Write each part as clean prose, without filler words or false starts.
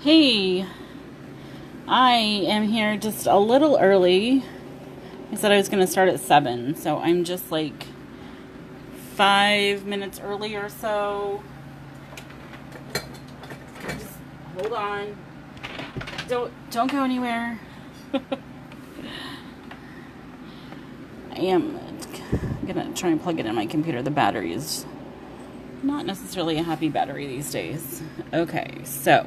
Hey, I am here just a little early. I said I was going to start at 7, so I'm just like 5 minutes early or so. Just hold on. Don't go anywhere. I am going to try and plug it in my computer. The battery is not necessarily a happy battery these days. Okay, so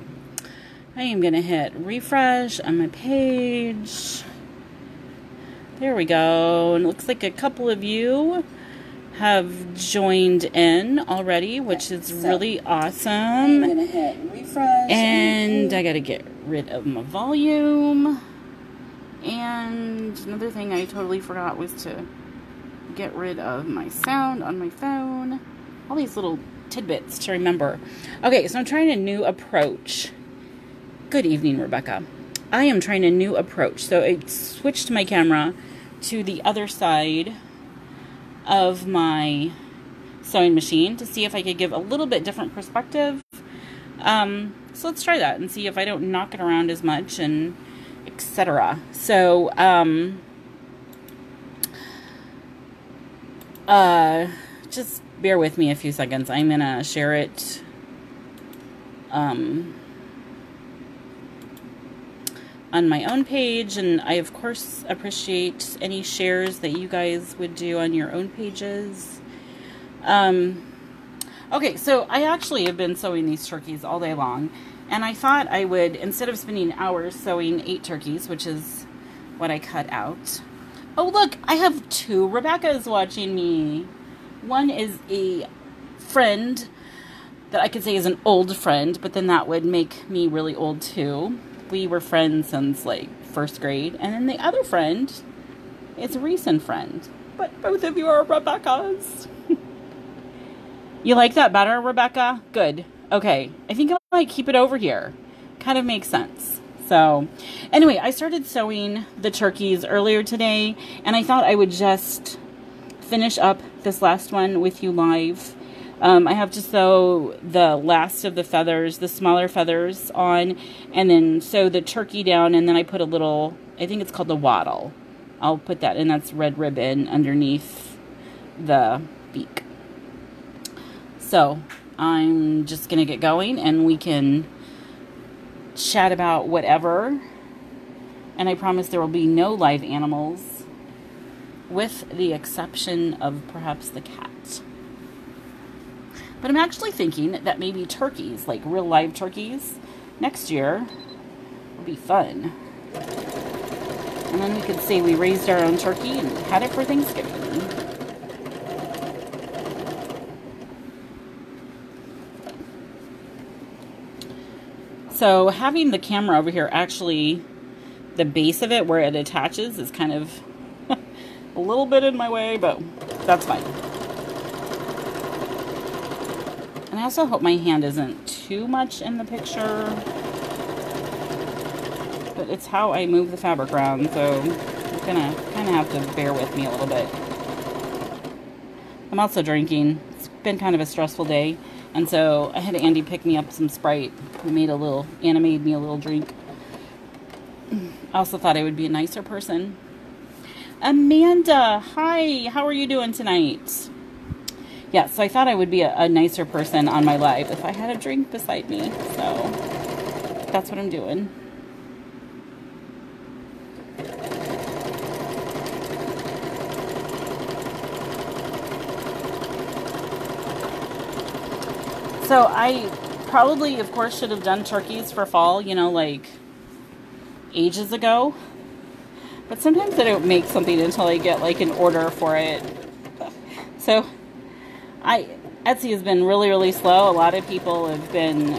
I am going to hit refresh on my page. There we go. And it looks like a couple of you have joined in already, which is really awesome. I'm going to hit refresh. And I got to get rid of my volume. And another thing I totally forgot was to get rid of my sound on my phone. All these little tidbits to remember. Okay, so I'm trying a new approach. Good evening, Rebecca. I am trying a new approach. So I switched my camera to the other side of my sewing machine to see if I could give a little bit different perspective. So let's try that and see if I don't knock it around as much and etc. So, just bear with me a few seconds. I'm gonna share it on my own page, and I of course appreciate any shares that you guys would do on your own pages. Okay, so I actually have been sewing these turkeys all day long, and I thought I would, instead of spending hours sewing 8 turkeys, which is what I cut out. Oh look, I have 2 Rebeccas watching me. One is a friend that I could say is an old friend, but then that would make me really old too. We were friends since like 1st grade. And then the other friend is a recent friend. But both of you are Rebeccas. You like that better, Rebecca? Good. Okay. I think I might keep it over here. Kind of makes sense. So anyway, I started sewing the turkeys earlier today, and I thought I would just finish up this last one with you live. I have to sew the last of the feathers, the smaller feathers on, and then sew the turkey down, and then I put a little, I think it's called the wattle. I'll put that in, that's red ribbon underneath the beak. So I'm just going to get going, and we can chat about whatever. And I promise there will be no live animals, with the exception of perhaps the cat. But I'm actually thinking that maybe turkeys, like real live turkeys, next year will be fun. And then we could say we raised our own turkey and had it for Thanksgiving. So having the camera over here, actually, the base of it where it attaches is kind of a little bit in my way, but that's fine. And I also hope my hand isn't too much in the picture. But it's how I move the fabric around, so you're gonna kind of have to bear with me a little bit. I'm also drinking. It's been kind of a stressful day. And so I had Andy pick me up some Sprite. Anna made me a little drink. I also thought I would be a nicer person. Amanda, hi, how are you doing tonight? Yeah, so I thought I would be a nicer person on my live if I had a drink beside me. So that's what I'm doing. So I probably, of course, should have done turkeys for fall, you know, like ages ago. But sometimes I don't make something until I get like an order for it. So Etsy has been really, really slow. A lot of people have been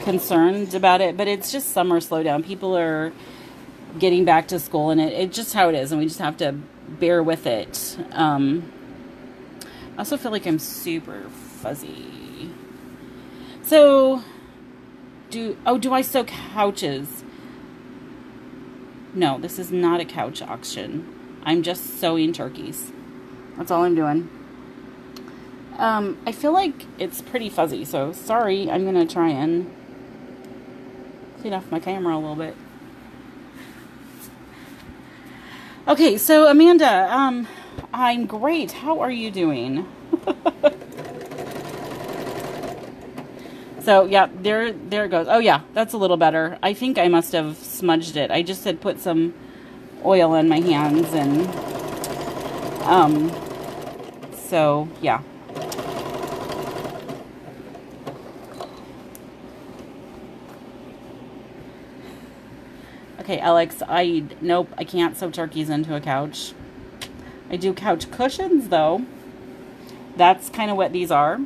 concerned about it, but it's just summer slowdown. People are getting back to school, and it's just how it is, and we just have to bear with it. I also feel like I'm super fuzzy. So, do I sew couches? No, this is not a couch auction. I'm just sewing turkeys. That's all I'm doing. I feel like it's pretty fuzzy, so sorry. I'm going to try and clean off my camera a little bit. Okay, so Amanda, I'm great. How are you doing? So, yeah, there it goes. Oh, yeah, that's a little better. I think I must have smudged it. I just had put some oil in my hands, and, so, yeah. Okay, Alex, nope, I can't sew turkeys into a couch. I do couch cushions, though. That's kind of what these are.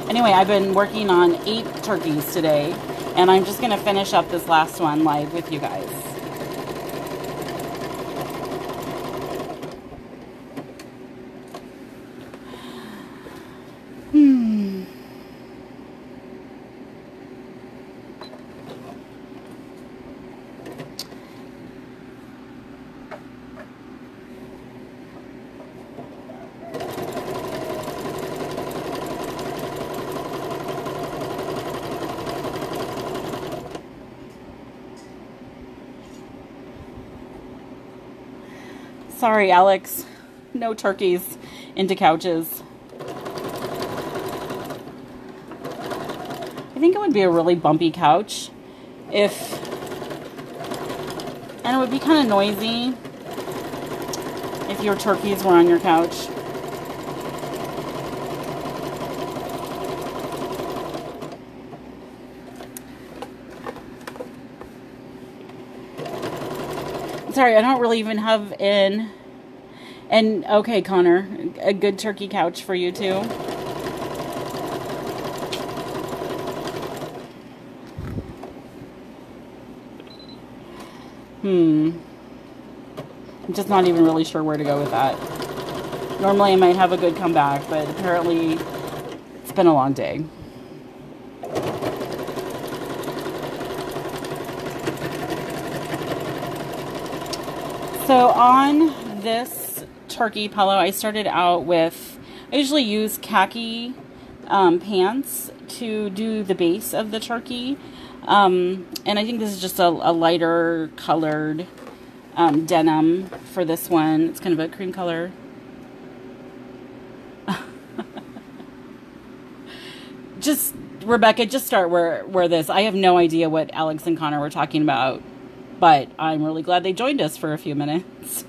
Anyway, I've been working on 8 turkeys today, and I'm just going to finish up this last one live with you guys. Sorry, Alex. No turkeys into couches. I think it would be a really bumpy couch and it would be kind of noisy if your turkeys were on your couch. Sorry, I don't really even have okay, Connor, a good turkey couch for you too. I'm just not even really sure where to go with that. Normally I might have a good comeback, but apparently it's been a long day. So on this turkey pillow, I started out with, I usually use khaki pants to do the base of the turkey. And I think this is just a lighter colored denim for this one. It's kind of a cream color. Rebecca, just start where this. I have no idea what Alex and Connor were talking about, but I'm really glad they joined us for a few minutes.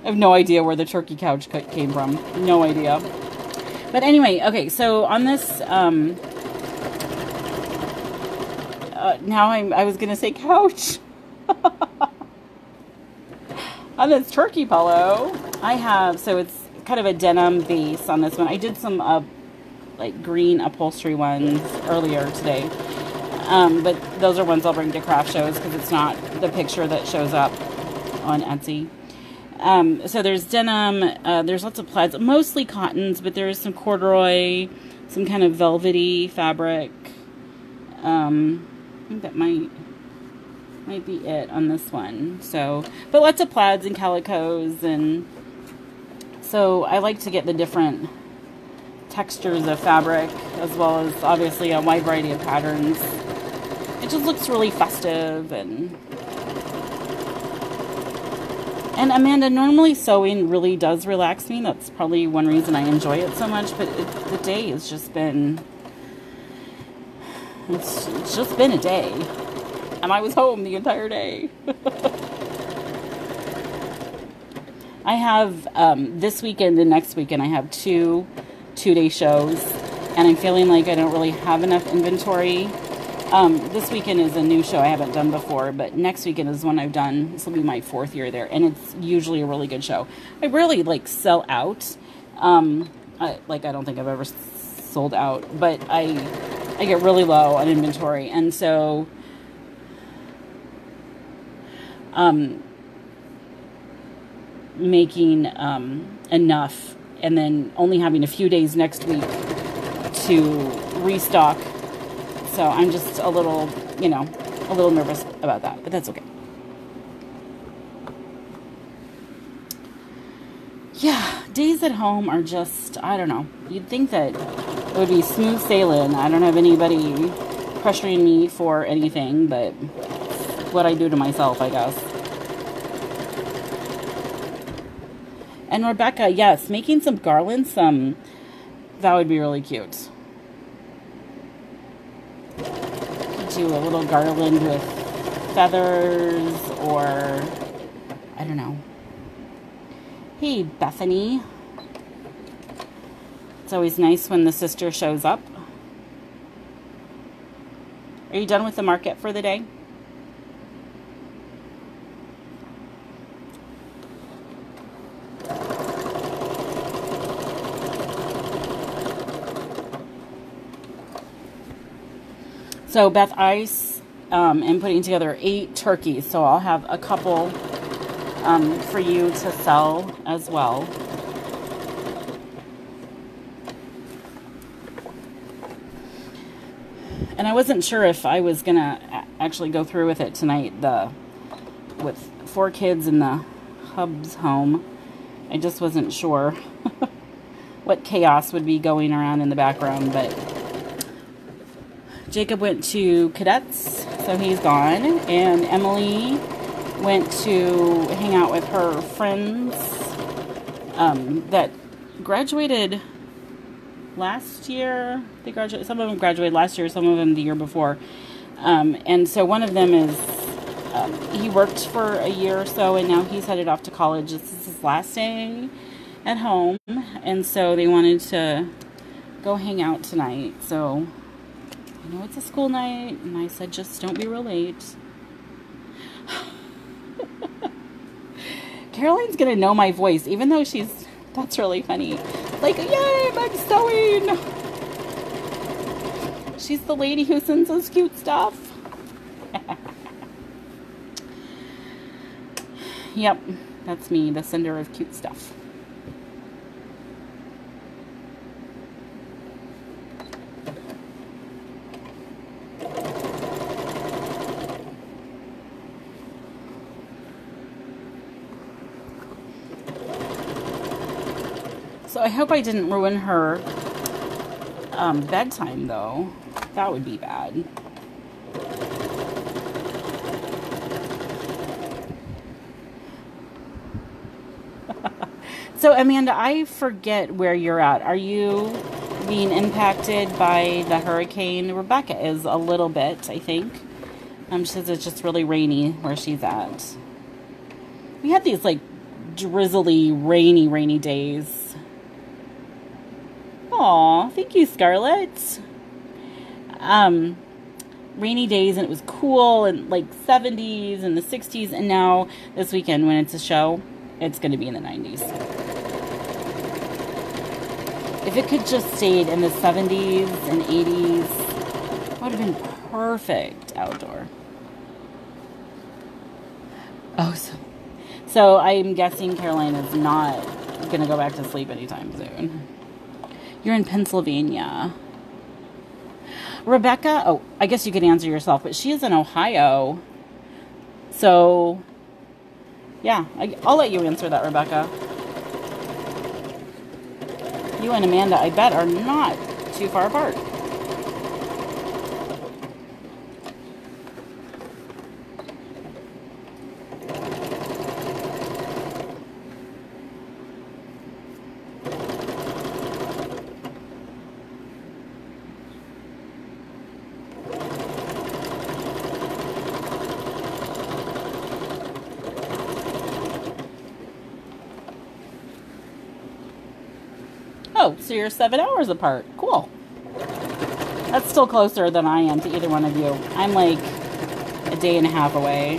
I have no idea where the turkey couch came from. No idea. But anyway, okay, so on this, now I was going to say couch. On this turkey pillow, I have, so it's kind of a denim base on this one. I did some, like green upholstery ones earlier today. But those are ones I'll bring to craft shows because it's not the picture that shows up on Etsy. So there's denim, there's lots of plaids, mostly cottons, but there's some corduroy, some kind of velvety fabric. I think that might be it on this one. So, but lots of plaids and calicos, and so I like to get the different textures of fabric as well as obviously a wide variety of patterns. It just looks really festive. And Amanda, normally sewing really does relax me. That's probably one reason I enjoy it so much, but the day has just been, it's just been a day, and I was home the entire day. I have this weekend and next weekend I have two-day shows, and I'm feeling like I don't really have enough inventory. This weekend is a new show I haven't done before, but next weekend is one I've done. This will be my 4th year there, and it's usually a really good show. I rarely sell out. I don't think I've ever sold out, but I get really low on inventory, and so making enough and then only having a few days next week to restock. So I'm just a little nervous about that, but that's okay. Yeah, days at home are just, I don't know. You'd think that it would be smooth sailing. I don't have anybody pressuring me for anything, but what I do to myself, I guess. And Rebecca, yes, making some garlands, that would be really cute. Do a little garland with feathers, or I don't know. Hey, Bethany. It's always nice when the sister shows up. Are you done with the market for the day? So Beth Ice am putting together 8 turkeys, so I'll have a couple for you to sell as well. And I wasn't sure if I was gonna actually go through with it tonight, with 4 kids in the hub's home. I just wasn't sure what chaos would be going around in the background, but Jacob went to cadets, so he's gone, and Emily went to hang out with her friends that graduated last year. They graduated. Some of them graduated last year, some of them the year before. And so one of them is he worked for a year or so, and now he's headed off to college. This is his last day at home, and so they wanted to go hang out tonight. So I know it's a school night, and I said just don't be real late. Caroline's gonna know my voice, even though that's really funny. Like, yay, I'm sewing! She's the lady who sends us cute stuff. Yep, that's me, the sender of cute stuff. So I hope I didn't ruin her bedtime, though. That would be bad. So, Amanda, I forget where you're at. Are you being impacted by the hurricane? Rebecca is a little bit, I think. She says it's just really rainy where she's at. We had these, like, drizzly, rainy days. Aw, thank you, Scarlett. Rainy days, and it was cool, and like 70s and the 60s, and now this weekend when it's a show, it's going to be in the 90s. If it could just stayed in the 70s and 80s, it would have been perfect outdoor. Oh, so I'm guessing Caroline is not going to go back to sleep anytime soon. You're in Pennsylvania. Rebecca, oh, I guess you could answer yourself, but she is in Ohio. So, yeah, I'll let you answer that, Rebecca. You and Amanda, I bet, are not too far apart. Oh, so you're 7 hours apart. Cool. That's still closer than I am to either one of you. I'm like a day and a half away.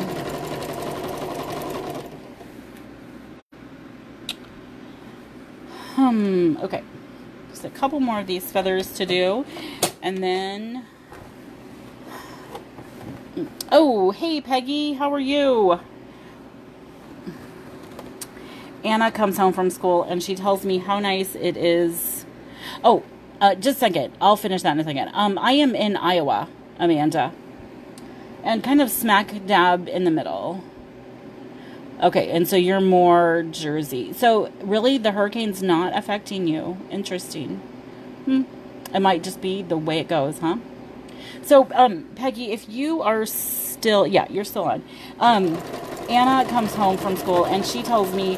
Okay. Just a couple more of these feathers to do. And then... Oh, hey, Peggy. How are you? Anna comes home from school and she tells me how nice it is. Oh, just a second. I'll finish that in a second. I am in Iowa, Amanda. And kind of smack dab in the middle. Okay, and so you're more Jersey. So really the hurricane's not affecting you. Interesting. It might just be the way it goes, huh? So, Peggy, if you are still, yeah, you're still on. Anna comes home from school and she tells me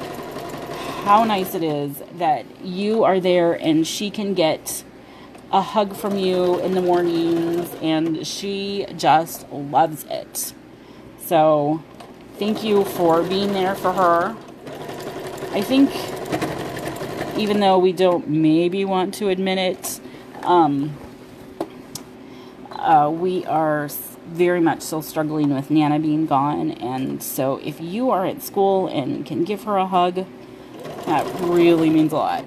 how nice it is that you are there and she can get a hug from you in the mornings, and she just loves it. So, thank you for being there for her. I think, even though we don't maybe want to admit it, we are very much still struggling with Nana being gone, and so if you are at school and can give her a hug, that really means a lot.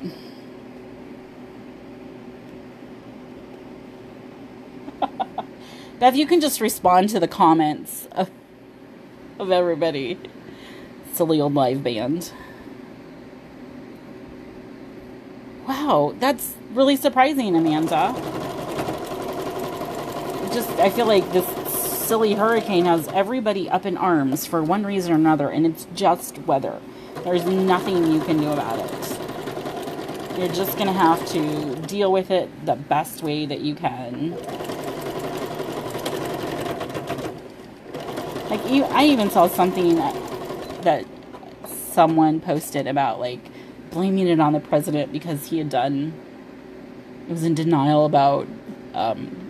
Beth, you can just respond to the comments of everybody. Silly old live band. Wow, that's really surprising, Amanda. I feel like this silly hurricane has everybody up in arms for one reason or another, and it's just weather. There's nothing you can do about it. You're just going to have to deal with it the best way that you can. Like, I even saw something that someone posted about, like, blaming it on the president because he was in denial about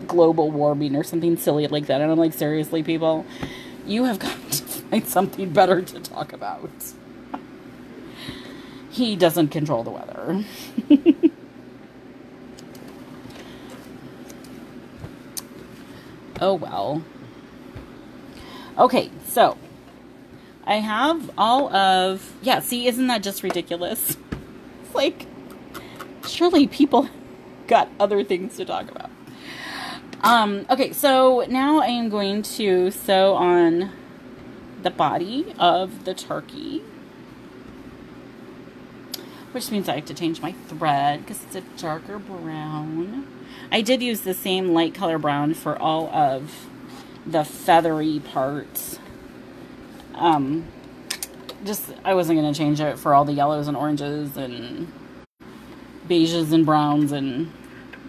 global warming or something silly like that. And I'm like, seriously, people, you have got to find something better to talk about. He doesn't control the weather. Oh, well. Okay, so I have all of... Yeah, see, isn't that just ridiculous? It's like, surely people got other things to talk about. Okay, so now I am going to sew on the body of the turkey, which means I have to change my thread because it's a darker brown. I did use the same light color brown for all of the feathery parts. I wasn't going to change it for all the yellows and oranges and beiges and browns, and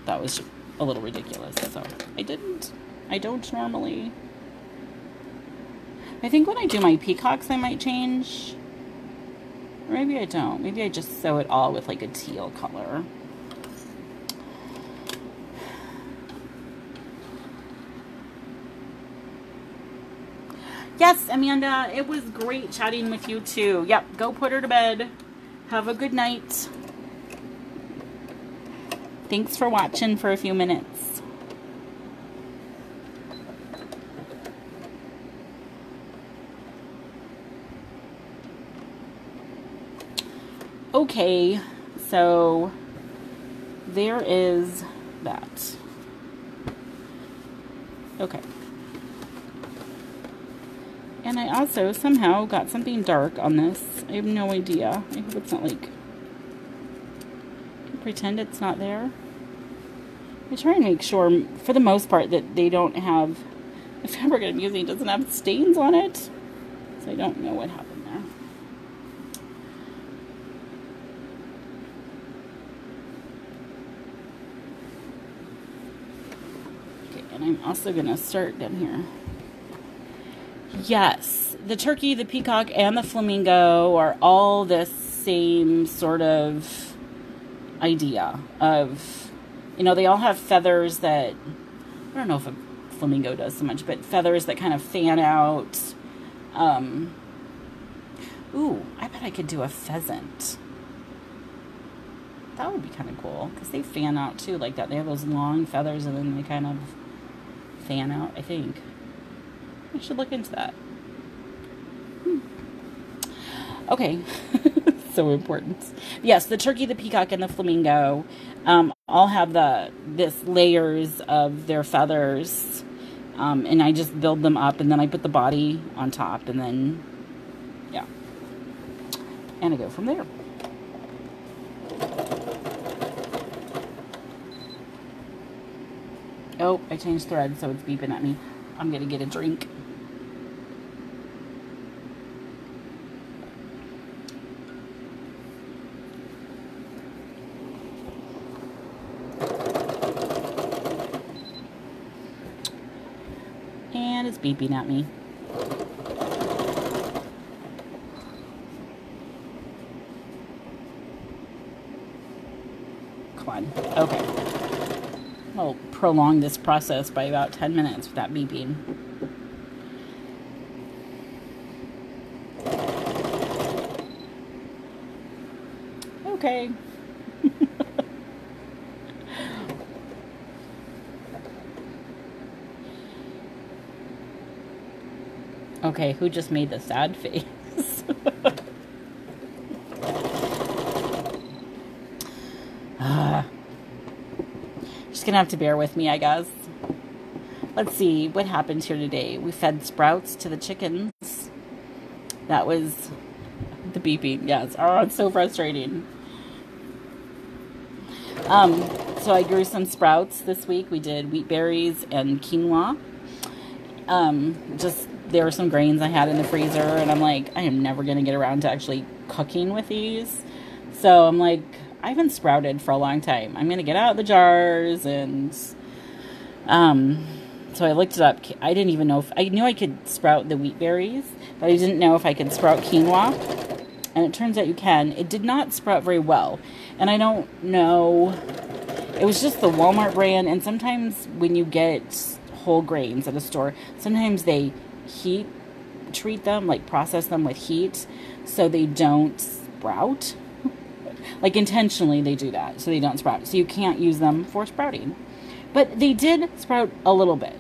that was a little ridiculous, so I didn't. I don't normally. I think when I do my peacocks I might change, or maybe I don't. Maybe I just sew it all with like a teal color. Yes, Amanda, it was great chatting with you too. Yep, go put her to bed. Have a good night. Thanks for watching for a few minutes. Okay, so there is that. Okay. And I also somehow got something dark on this. I have no idea. I hope it's not like... pretend it's not there. I try and make sure, for the most part, that they don't have... The fabric I'm using doesn't have stains on it. So I don't know what happened there. Okay, and I'm also going to start down here. Yes, the turkey, the peacock, and the flamingo are all this same sort of idea of, you know, they all have feathers that, I don't know if a flamingo does so much, but feathers that kind of fan out. Ooh, I bet I could do a pheasant. That would be kind of cool, because they fan out too like that. They have those long feathers and then they kind of fan out, I think. I should look into that. Okay. So important. Yes, the turkey, the peacock, and the flamingo all have this layers of their feathers. And I just build them up, and then I put the body on top, and then, yeah. And I go from there. Oh, I changed thread, so it's beeping at me. I'm going to get a drink. And it's beeping at me. Come on. Okay. I'll prolong this process by about 10 minutes without beeping. Okay. Okay, who just made the sad face? Just gonna have to bear with me, I guess. Let's see what happened here today. We fed sprouts to the chickens. That was the beeping. Yes. Oh, it's so frustrating. So I grew some sprouts this week. We did wheat berries and quinoa. Just there were some grains I had in the freezer, and I'm like, I am never gonna get around to actually cooking with these. So I'm like, I haven't sprouted for a long time. I'm gonna get out the jars, and so I looked it up. I didn't even know if I knew I could sprout the wheat berries, but I didn't know if I could sprout quinoa. And it turns out you can. It did not sprout very well, and I don't know. It was just the Walmart brand, and sometimes when you get whole grains at a store, sometimes they heat treat them, like process them with heat, so they don't sprout. Like intentionally they do that, so they don't sprout. So you can't use them for sprouting. But they did sprout a little bit.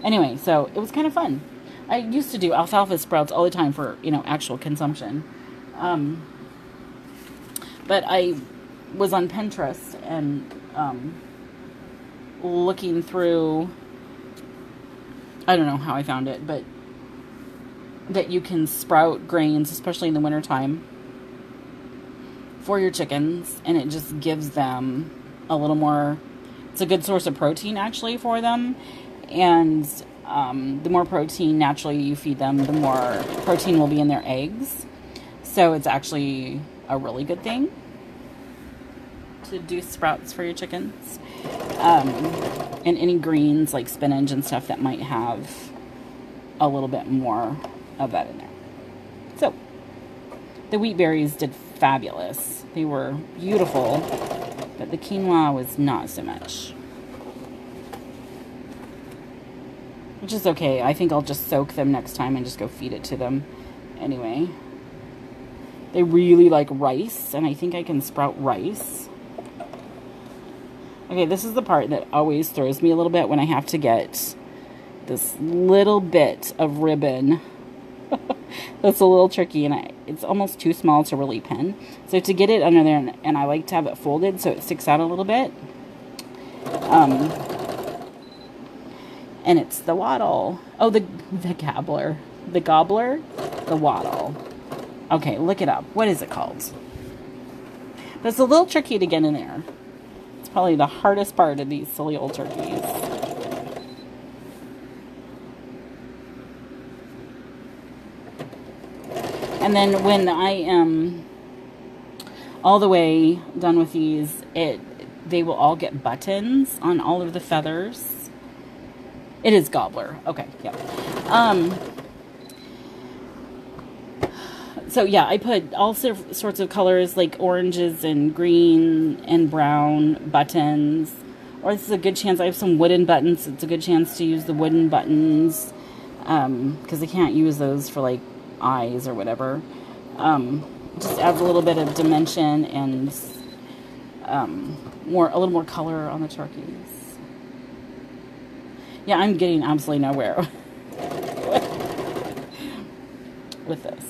Anyway, so it was kind of fun. I used to do alfalfa sprouts all the time for, actual consumption. But I was on Pinterest and looking through, I don't know how I found it, but that you can sprout grains, especially in the wintertime, for your chickens, and it just gives them a little more, it's a good source of protein actually for them, and the more protein naturally you feed them, the more protein will be in their eggs, so it's actually a really good thing to do sprouts for your chickens, and any greens like spinach and stuff that might have a little bit more of that in there. So the wheat berries did fabulous. They were beautiful, but the quinoa was not so much. Which is okay. I think I'll just soak them next time and just go feed it to them. Anyway, they really like rice, and I think I can sprout rice. Okay, this is the part that always throws me a little bit when I have to get this little bit of ribbon. That's a little tricky, and it's almost too small to really pin. So to get it under there, and I like to have it folded so it sticks out a little bit. And it's the wattle. Oh, the gobbler. The gobbler? The wattle. Okay, look it up. What is it called? But it's a little tricky to get in there. It's probably the hardest part of these silly old turkeys. And then when I am all the way done with these, they will all get buttons on all of the feathers. It is gobbler. Okay, yep. So yeah, I put all sorts of colors like oranges and green and brown buttons. Or this is a good chance. I have some wooden buttons. It's a good chance to use the wooden buttons because I can't use those for like eyes or whatever. Just adds a little bit of dimension and a little more color on the turkeys. Yeah, I'm getting absolutely nowhere with this.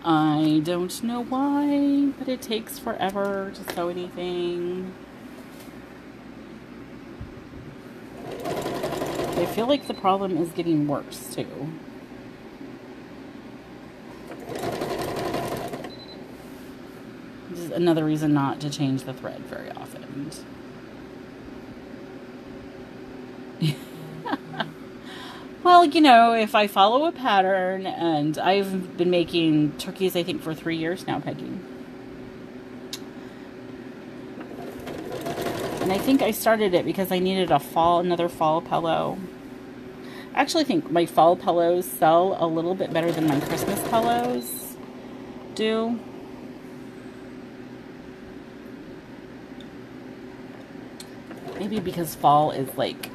I don't know why, but it takes forever to sew anything. I feel like the problem is getting worse, too. This is another reason not to change the thread very often. Well, you know, if I follow a pattern, and I've been making turkeys, I think, for 3 years now, Peggy. And I think I started it because I needed another fall pillow. I actually think my fall pillows sell a little bit better than my Christmas pillows do. Maybe because fall is like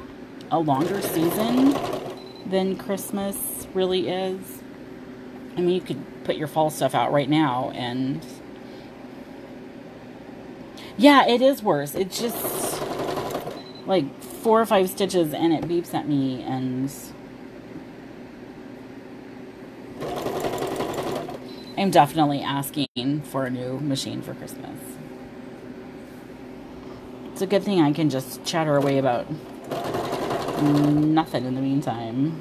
a longer season than Christmas really is. I mean, you could put your fall stuff out right now, and yeah, it is worse. It's just like 4 or 5 stitches and it beeps at me, and I'm definitely asking for a new machine for Christmas. It's a good thing I can just chatter away about nothing in the meantime.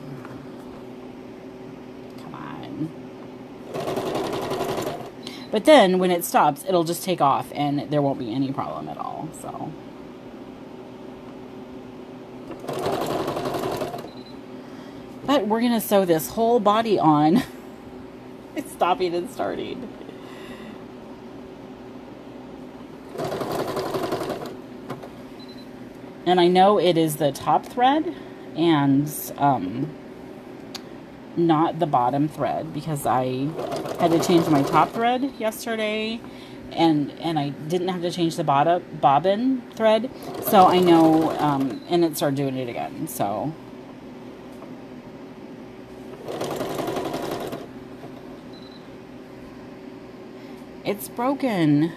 Come on. But then when it stops, it'll just take off and there won't be any problem at all. So but we're gonna sew this whole body on. It's stopping and starting. And I know it is the top thread and not the bottom thread, because I had to change my top thread yesterday, and I didn't have to change the bobbin thread. So I know, and it started doing it again. So it's broken.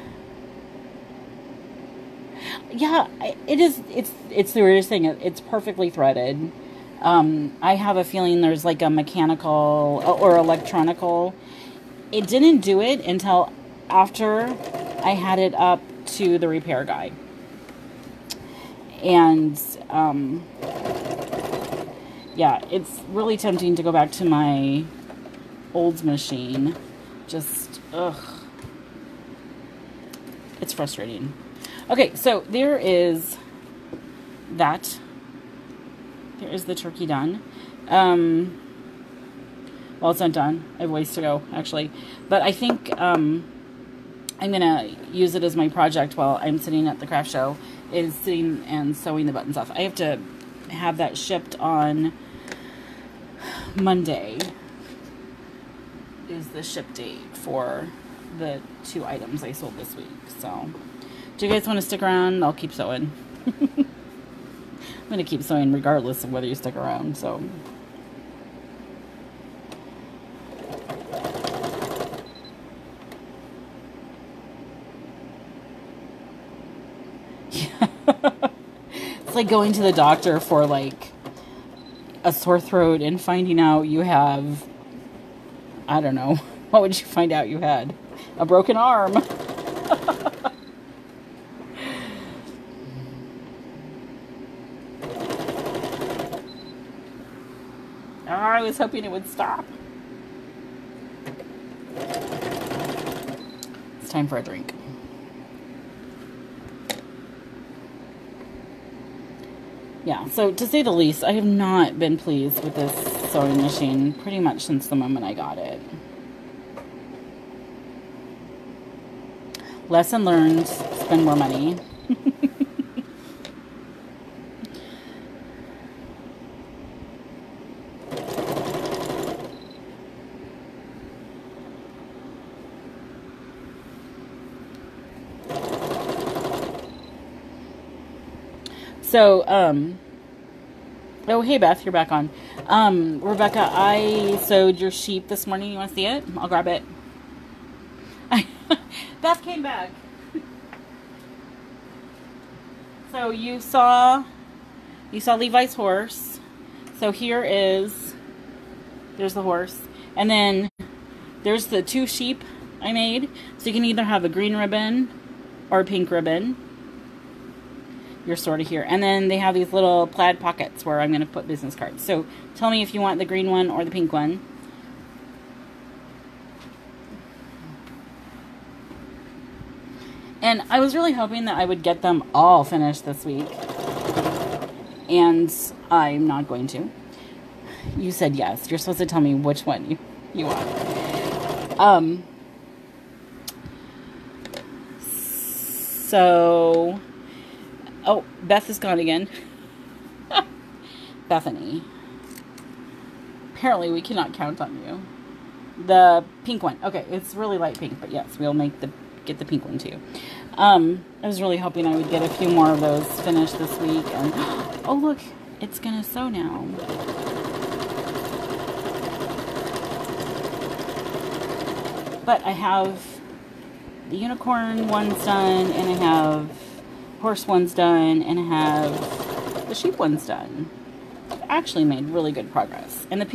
Yeah, it is. It's the weirdest thing. It's perfectly threaded. I have a feeling there's like a mechanical or electronical. It didn't do it until after I had it up to the repair guy. And yeah, it's really tempting to go back to my old machine. Just, ugh. It's frustrating. Okay, so there is that. There is the turkey done. Well, it's not done. I have ways to go, actually. But I think I'm going to use it as my project while I'm sitting at the craft show, is sitting and sewing the buttons off. I have to have that shipped on Monday, is the ship date for the 2 items I sold this week. So, do you guys want to stick around? I'll keep sewing. I'm going to keep sewing regardless of whether you stick around, so. Yeah. It's like going to the doctor for like a sore throat and finding out you have, I don't know, what would you find out you had? A broken arm. I was hoping it would stop. It's time for a drink. Yeah, so to say the least, I have not been pleased with this sewing machine pretty much since the moment I got it. Lesson learned, spend more money. So, oh, hey, Beth, you're back on. Rebecca, I sewed your sheep this morning. You want to see it? I'll grab it. Beth came back. So you saw Levi's horse. So there's the horse. And then there's the 2 sheep I made. So you can either have a green ribbon or a pink ribbon. You're sort of here. And then they have these little plaid pockets where I'm going to put business cards. So tell me if you want the green one or the pink one. And I was really hoping that I would get them all finished this week. And I'm not going to. You said yes. You're supposed to tell me which one you want. So, oh, Beth is gone again. Bethany. Apparently we cannot count on you. The pink one. Okay, it's really light pink, but yes, we'll get the pink one too. I was really hoping I would get a few more of those finished this week. And oh look, it's gonna sew now. But I have the unicorn one's done, and I have horse one's done, and I have the sheep one's done. I've actually made really good progress. And the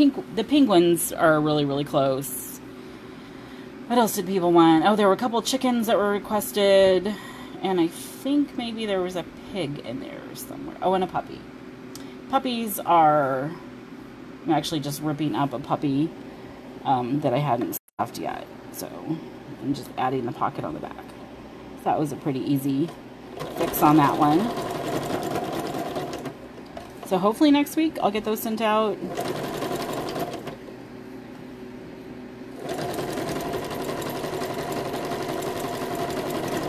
penguins are really, really close. What else did people want? Oh, there were a couple chickens that were requested, and I think maybe there was a pig in there somewhere. Oh, and a puppy. Puppies are... I'm actually just ripping up a puppy that I hadn't stuffed yet. So I'm just adding the pocket on the back. So that was a pretty easy fix on that one. So hopefully next week I'll get those sent out.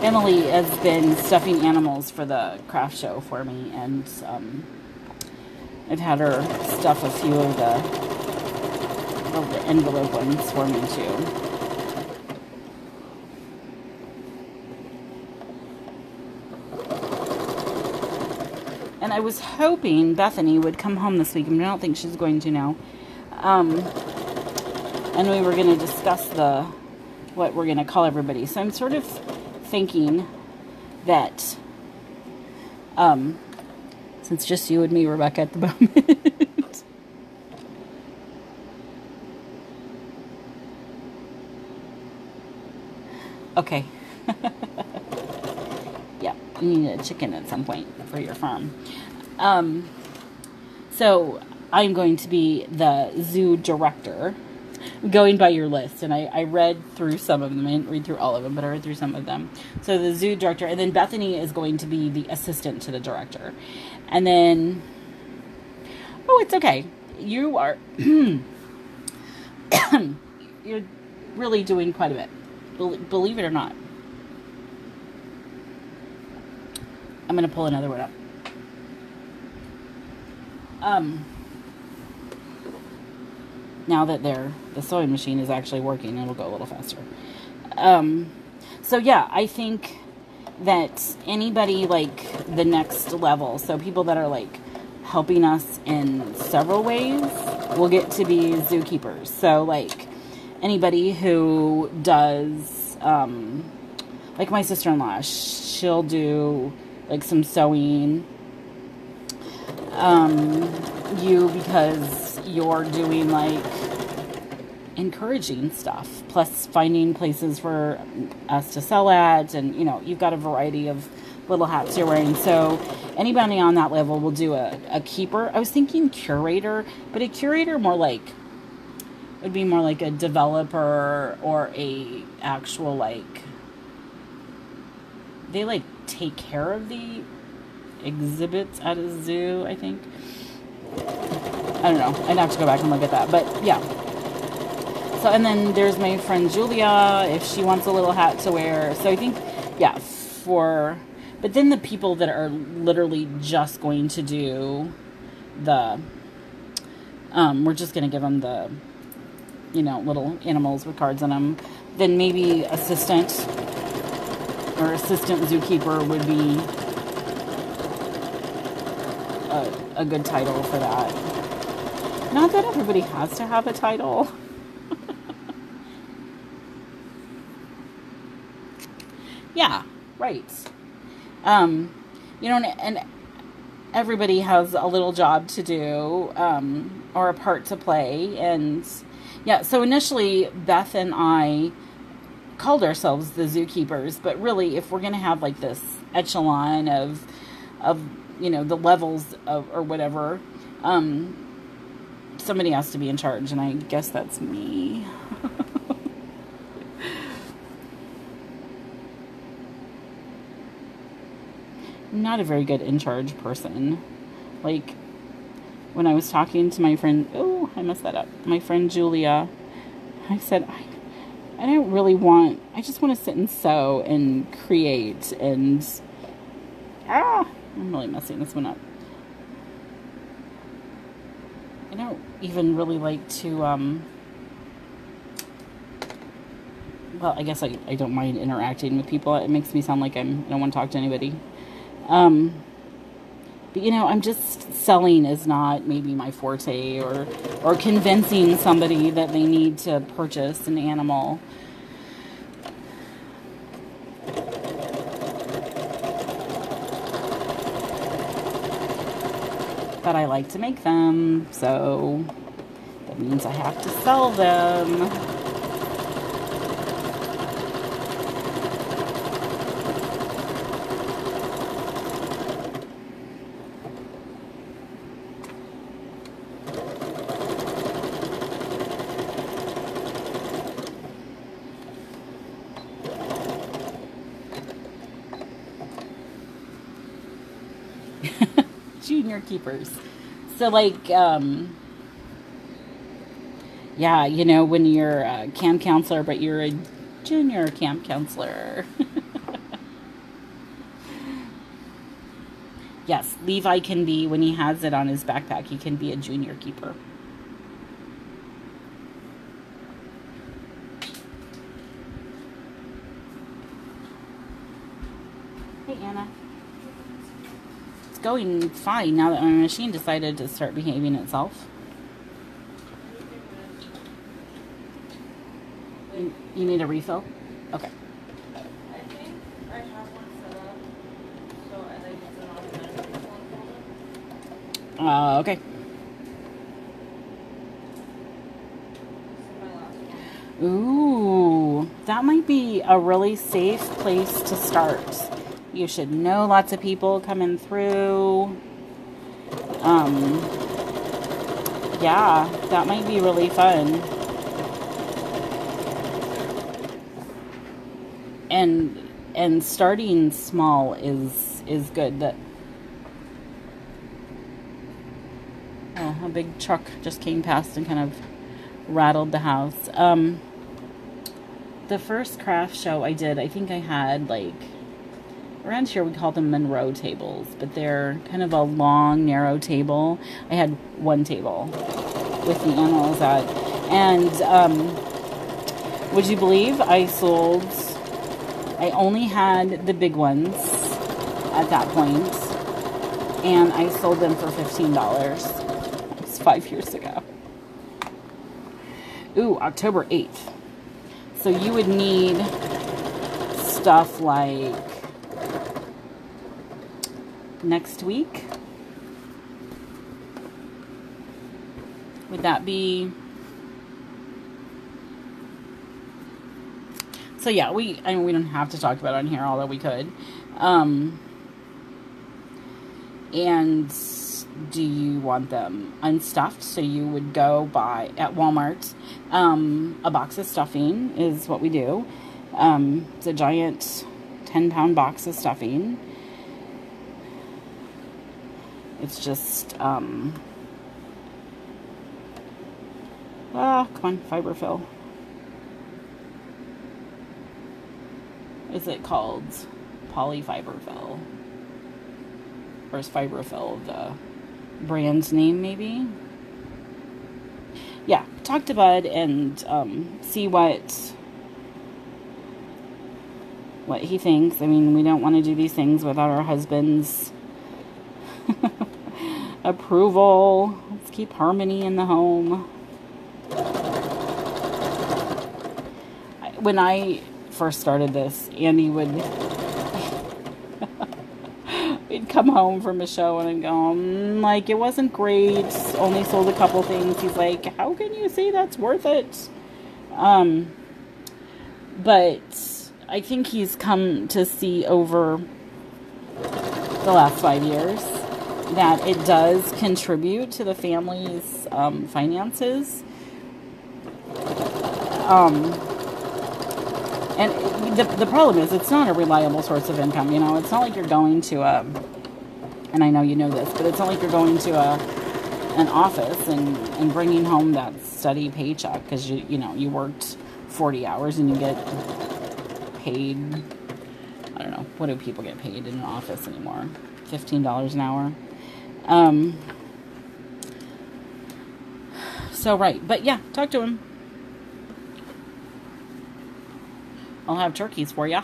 Emily has been stuffing animals for the craft show for me, and I've had her stuff a few of the envelope ones for me too. And I was hoping Bethany would come home this week, and I don't think she's going to now. And we were going to discuss what we're going to call everybody. So I'm sort of thinking that, since just you and me, Rebecca, at the moment. Okay. Yeah, you need a chicken at some point for your farm. So I'm going to be the zoo director, going by your list. And I read through some of them. I didn't read through all of them, but I read through some of them. So the zoo director, and then Bethany is going to be the assistant to the director. And then, oh, it's okay. You are, you're really doing quite a bit. Believe it or not. I'm going to pull another one up. Now that the sewing machine is actually working, it'll go a little faster. So yeah, I think that anybody like the next level, so people that are like helping us in several ways, will get to be zookeepers. So like anybody who does, like my sister-in-law, she'll do like some sewing. You, because you're doing like encouraging stuff, plus finding places for us to sell at, and you know, you've got a variety of little hats you're wearing. So anybody on that level will do a keeper. I was thinking curator, but a curator would be more like a developer or a actual like, they like take care of the exhibits at a zoo, I think. I don't know. I'd have to go back and look at that. But yeah. So, and then there's my friend Julia, if she wants a little hat to wear. So I think, yeah, but then the people that are literally just going to do the, we're just going to give them the, you know, little animals with cards on them. Then maybe assistant zookeeper would be a good title for that. Not that everybody has to have a title. Yeah, right. You know, and everybody has a little job to do, or a part to play. And yeah, so initially Beth and I called ourselves the zookeepers, but really if we're going to have like this echelon of, you know, the levels of, or whatever, somebody has to be in charge, and I guess that's me. I'm not a very good in charge person. Like, when I was talking to my friend, oh, I messed that up. My friend Julia, I said, I don't really want, I just want to sit and sew and create and, I'm really messing this one up. I don't even really like to, well, I guess I don't mind interacting with people. It makes me sound like I don't want to talk to anybody. But, you know, I'm just, selling is not maybe my forte, or convincing somebody that they need to purchase an animal. But I like to make them, so that means I have to sell them. Junior keepers. So, like, yeah, you know, when you're a camp counselor, but you're a junior camp counselor. Yes, Levi can be, when he has it on his backpack, he can be a junior keeper. Hey, Anna. Going fine now that my machine decided to start behaving itself. You need a refill? Okay. I think I have one set up, so I think it's an automatic one. Okay. This is my last one. Ooh, that might be a really safe place to start. You should know lots of people coming through. Yeah, that might be really fun. And starting small is good. That, oh, a big truck just came past and kind of rattled the house. The first craft show I did, I think I had, like, around here we call them Monroe tables, but they're kind of a long, narrow table. I had one table with the animals at, and would you believe I only had the big ones at that point, and I sold them for $15. It was 5 years ago. Ooh, October 8th. So you would need stuff like next week. Would that be? So yeah, we don't have to talk about it on here, although we could. And do you want them unstuffed? So you would go buy at Walmart a box of stuffing is what we do. It's a giant 10-pound box of stuffing. It's just come on, fiberfill. Is it called polyfiberfill? Or is fiberfill the brand name, maybe? Yeah, talk to Bud and see what he thinks. I mean, we don't want to do these things without our husband's approval. Let's keep harmony in the home. When I first started this, Andy would we'd come home from a show and I'd go, like, it wasn't great, only sold a couple things. He's like, how can you say that's worth it? But I think he's come to see over the last 5 years that it does contribute to the family's finances. And the problem is it's not a reliable source of income. You know, it's not like you're going to and I know you know this, but it's not like you're going to an office and bringing home that steady paycheck because you worked 40 hours and you get paid. I don't know, what do people get paid in an office anymore? $15 an hour. So right, but yeah, talk to him. I'll have turkeys for ya.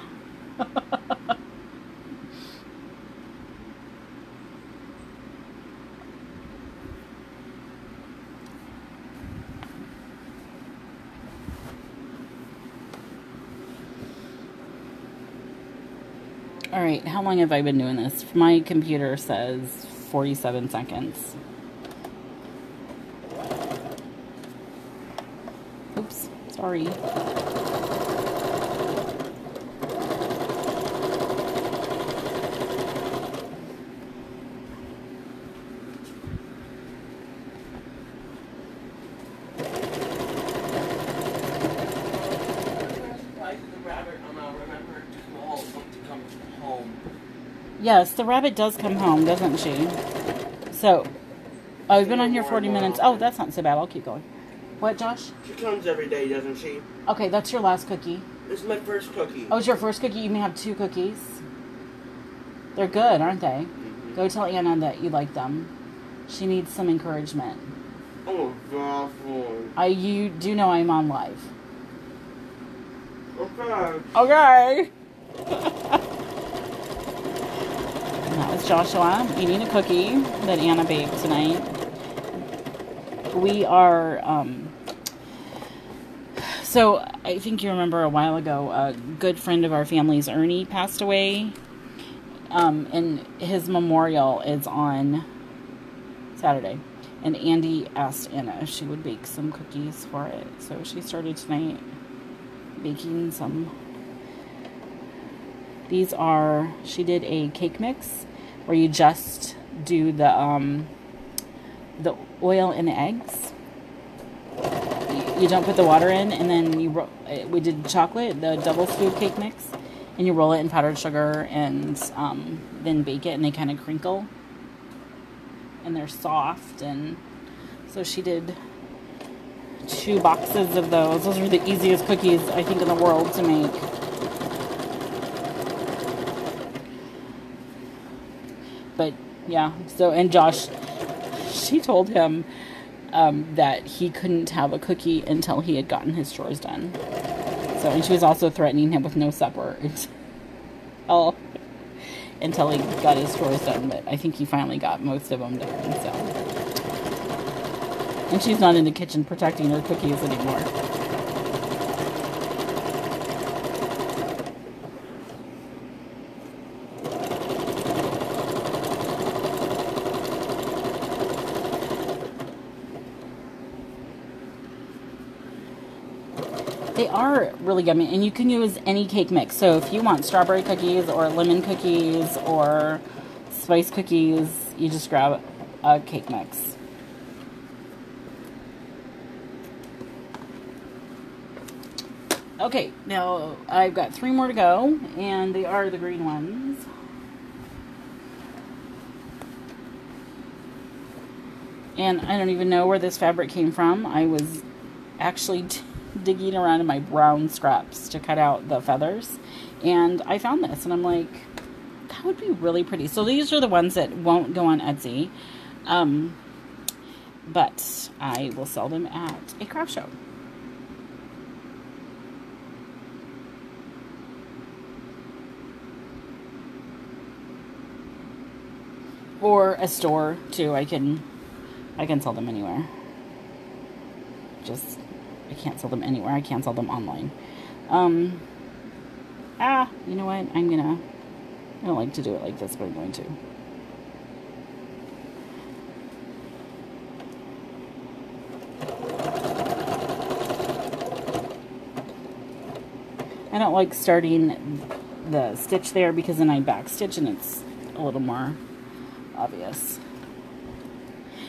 All right, how long have I been doing this? My computer says 47 seconds. Oops, sorry. Yes, the rabbit does come home, doesn't she? So, I've been on here 40 minutes. Oh, that's not so bad. I'll keep going. What, Josh? She comes every day, doesn't she? Okay, that's your last cookie. This is my first cookie. Oh, it's your first cookie? You may have 2 cookies. They're good, aren't they? Mm-hmm. Go tell Anna that you like them. She needs some encouragement. Oh, God. You do know I'm on live. Okay. Okay. That was Joshua eating a cookie that Anna baked tonight. We are, so I think you remember a while ago, a good friend of our family's, Ernie, passed away. And his memorial is on Saturday. And Andy asked Anna if she would bake some cookies for it. So she started tonight baking some. These are, she did a cake mix where you just do the oil and the eggs. You don't put the water in, and then we did chocolate, the double scoop cake mix, and you roll it in powdered sugar and then bake it, and they kind of crinkle. And they're soft, and so she did 2 boxes of those. Those are the easiest cookies, I think, in the world to make. But yeah, so, and Josh, she told him that he couldn't have a cookie until he had gotten his chores done. So, and she was also threatening him with no supper until he got his chores done. But I think he finally got most of them done. So, and she's not in the kitchen protecting her cookies anymore. They are really yummy, and you can use any cake mix. So if you want strawberry cookies or lemon cookies or spice cookies, you just grab a cake mix. Okay, now I've got 3 more to go, and they are the green ones. And I don't even know where this fabric came from. I was actually digging around in my brown scraps to cut out the feathers, and I found this, and I'm like, that would be really pretty. So these are the ones that won't go on Etsy, but I will sell them at a craft show. Or a store too. I can sell them anywhere. I can't sell them anywhere. I can't sell them online. You know what? I don't like to do it like this, but I'm going to. I don't like starting the stitch there because then I back stitch and it's a little more obvious.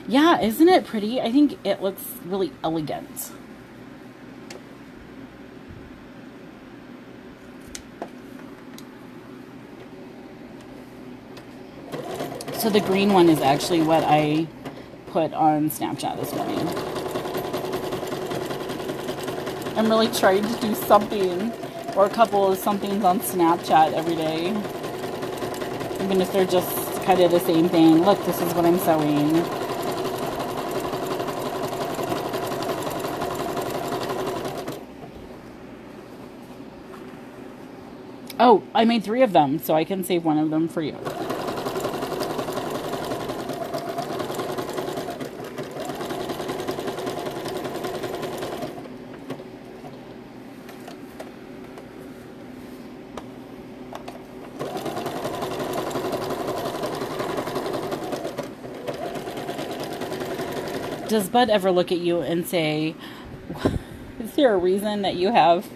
Yeah, isn't it pretty? I think it looks really elegant. So the green one is actually what I put on Snapchat this morning. I'm really trying to do something or a couple of somethings on Snapchat every day. Even if they're just kind of the same thing. Look, this is what I'm sewing. Oh, I made 3 of them, so I can save one of them for you. Does Bud ever look at you and say, is there a reason that you have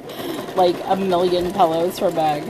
like 1 million pillows for Meg?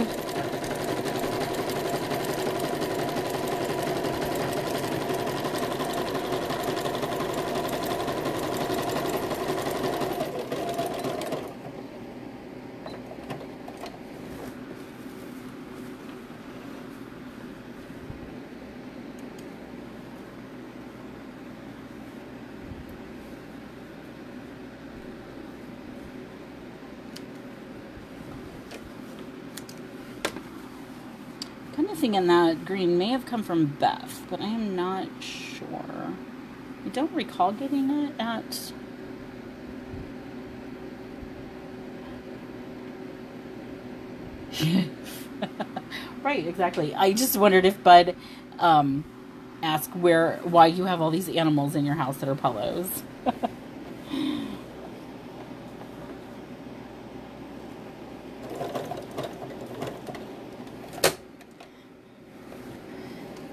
And that green may have come from Beth, but I am not sure. I don't recall getting it at... Right, exactly. I just wondered if Bud asked why you have all these animals in your house that are pillows.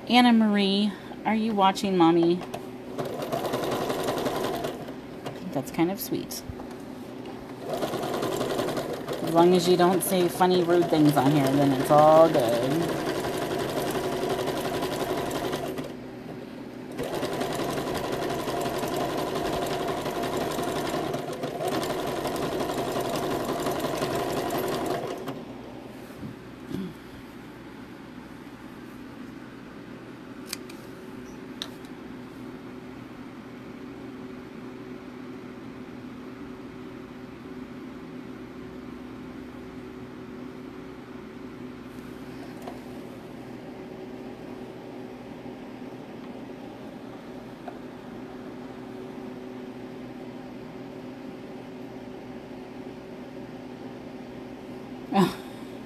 Anna Marie, are you watching, Mommy? I think that's kind of sweet. As long as you don't say funny, rude things on here, then it's all good.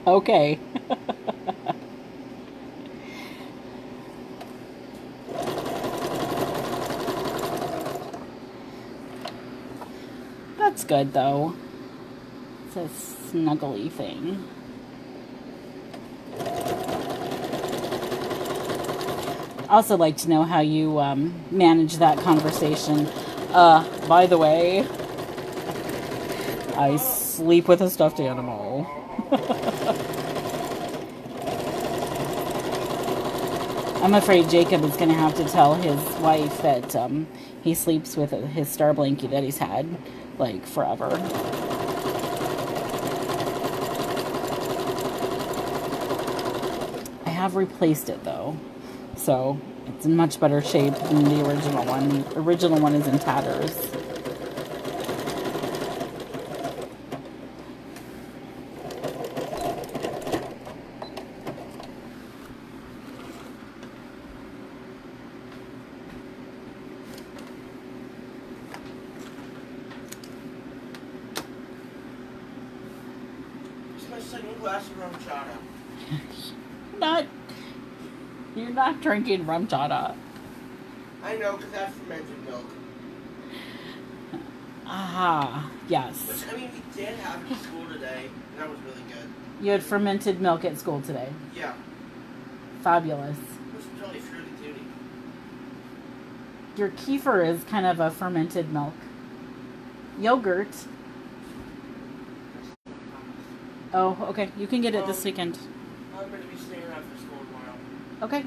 Okay. That's good, though. It's a snuggly thing. Also like to know how you manage that conversation. By the way, I sleep with a stuffed animal. I'm afraid Jacob is going to have to tell his wife that he sleeps with his star blankie that he's had, like, forever. I have replaced it, though, so it's in much better shape than the original one. The original one is in tatters. You're not drinking rum chata. I know, because that's fermented milk. Ah, yes. Which, I mean, we did have it at school today, and that was really good. You had fermented milk at school today. Yeah. Fabulous. It was totally fruity tooty. Your kefir is kind of a fermented milk. Yogurt. Oh, okay. You can get it this weekend. I'm going to be staying around for school tomorrow. Okay.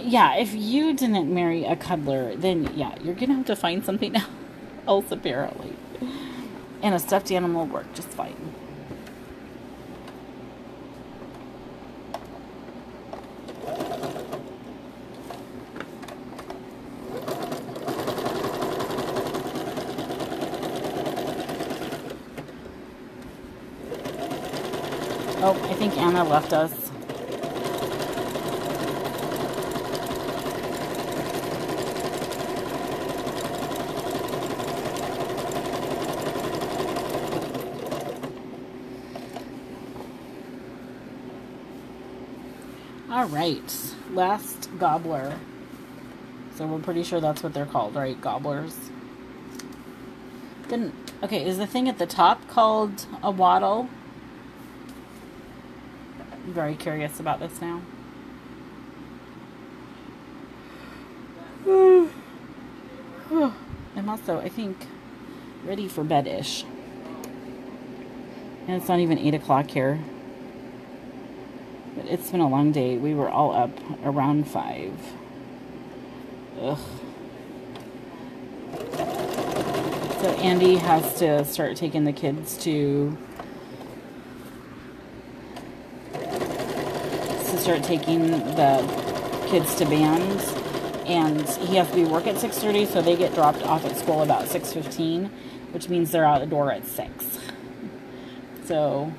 Yeah, if you didn't marry a cuddler, then yeah, you're gonna have to find something else apparently. And a stuffed animal will work just fine. Oh, I think Anna left us. All right, last gobbler. So we're pretty sure that's what they're called, right? Gobblers. Then, okay, is the thing at the top called a wattle? I'm very curious about this now. I'm also, I think, ready for bed-ish. And it's not even 8 o'clock here. But it's been a long day. We were all up around 5. Ugh. So Andy has to start taking the kids to band, and he has to be work at 6:30, so they get dropped off at school about 6:15, which means they're out the door at 6. So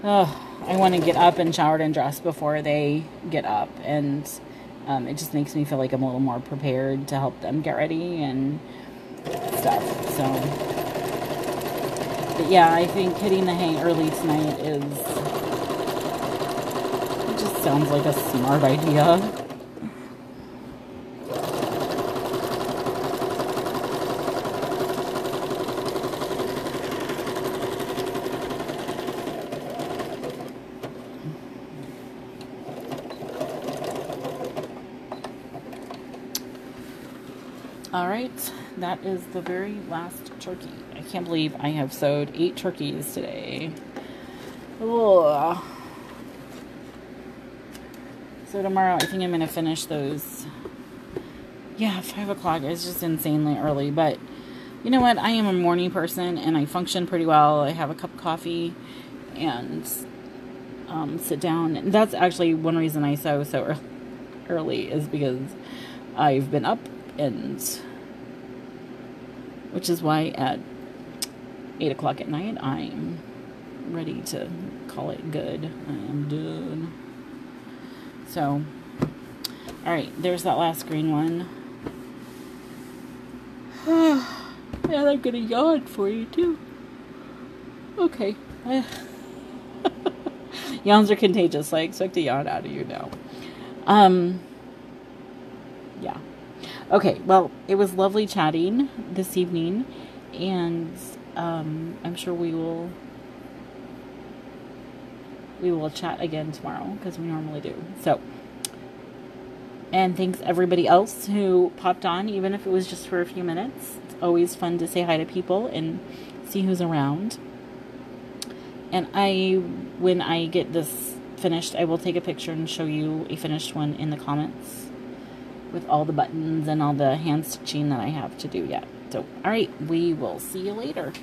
I want to get up and showered and dressed before they get up, and it just makes me feel like I'm a little more prepared to help them get ready and stuff. So, but yeah, I think hitting the hay early tonight it just sounds like a smart idea. Alright, that is the very last turkey. I can't believe I have sewed 8 turkeys today. Ugh. So tomorrow I think I'm going to finish those. Yeah, 5 o'clock is just insanely early. But you know what? I am a morning person and I function pretty well. I have a cup of coffee and sit down. And that's actually one reason I sew so early is because I've been up, and which is why at 8 o'clock at night I'm ready to call it good. I am done. So, alright, there's that last green one. And I'm gonna yawn for you too. Okay. Yawns are contagious, so I expect a yawn out of you now. Yeah. Okay, well, it was lovely chatting this evening, and I'm sure we will chat again tomorrow, because we normally do. So, and thanks everybody else who popped on, even if it was just for a few minutes. It's always fun to say hi to people and see who's around. And when I get this finished, I will take a picture and show you a finished one in the comments with all the buttons and all the hand stitching that I have to do yet. So, alright, we will see you later.